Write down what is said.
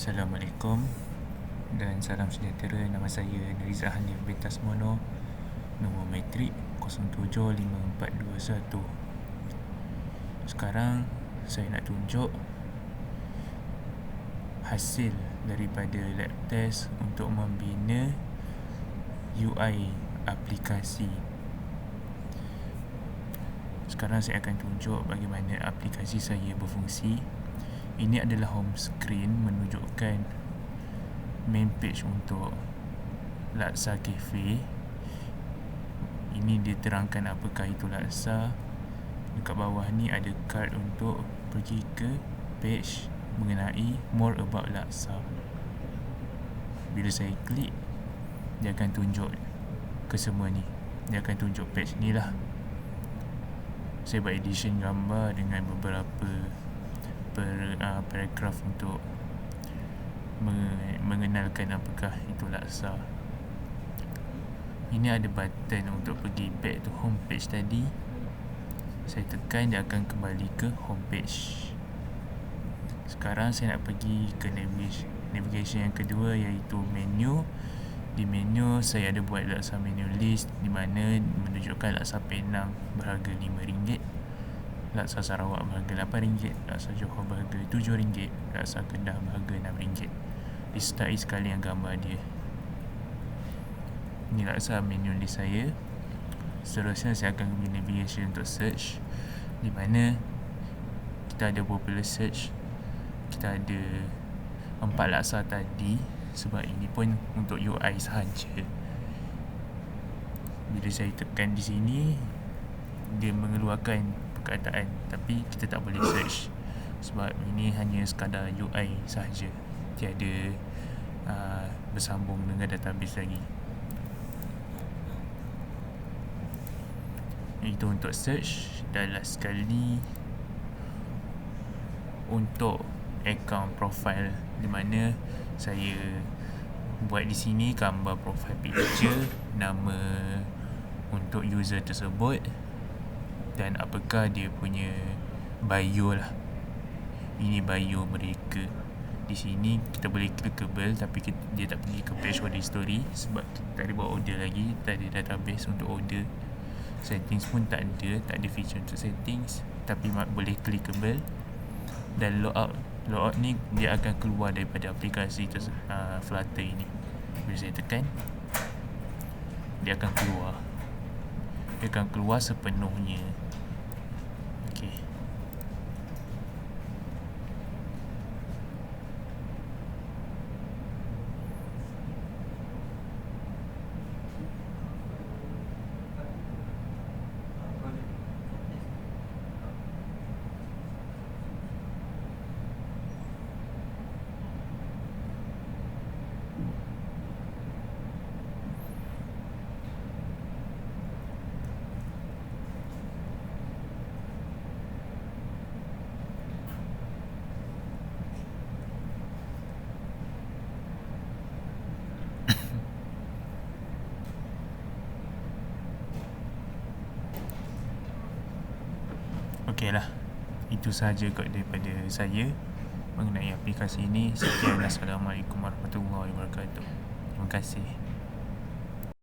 Assalamualaikum dan salam sejahtera. Nama saya Nariza Hanif bin Tasmono, nombor matrik 075421. Sekarang saya nak tunjuk hasil daripada lab test untuk membina UI aplikasi. Sekarang saya akan tunjuk bagaimana aplikasi saya berfungsi. Ini adalah home screen menunjukkan main page untuk Laksa Cafe. Ini diterangkan apakah itu Laksa. Dekat bawah ni ada card untuk pergi ke page mengenai more about Laksa. Bila saya klik, dia akan tunjuk ke semua ni. Dia akan tunjuk page ni lah. Saya buat edition gambar dengan beberapa paragraf untuk mengenalkan apakah itu Laksa. Ini ada button untuk pergi back to home page tadi. Saya tekan, dia akan kembali ke home page. Sekarang saya nak pergi ke navigation yang kedua, iaitu menu. Di menu saya ada buat Laksa menu list, di mana menunjukkan Laksa Penang berharga RM5, Laksa Sarawak berharga RM8, Laksa Johor berharga RM7, Laksa Kedah berharga RM6. Disertai sekalian gambar dia. Ini Laksa menu list saya. Seterusnya saya akan pergi navigation untuk search, di mana kita ada popular search. Kita ada 4 Laksa tadi, sebab ini pun untuk UI sahaja. Bila saya tekan di sini, dia mengeluarkan perkataan, tapi kita tak boleh search sebab ini hanya sekadar UI sahaja, tiada bersambung dengan database lagi. Itu untuk search. Dan last sekali untuk account profile, di mana saya buat di sini gambar profile picture, nama untuk user tersebut, dan apakah dia punya bio lah. Ini bio mereka. Di sini kita boleh clickable, tapi dia tak pergi ke page order history sebab kita tak ada buat order lagi, tak ada database untuk order. Settings pun tak ada feature untuk settings, tapi boleh clickable. Dan logout ni dia akan keluar daripada aplikasi Flutter ini. Bila saya tekan, dia akan keluar sepenuhnya. Okey. Okeylah, itu sahaja kot daripada saya mengenai aplikasi ini. Sekian. Assalamualaikum warahmatullahi wabarakatuh. Terima kasih.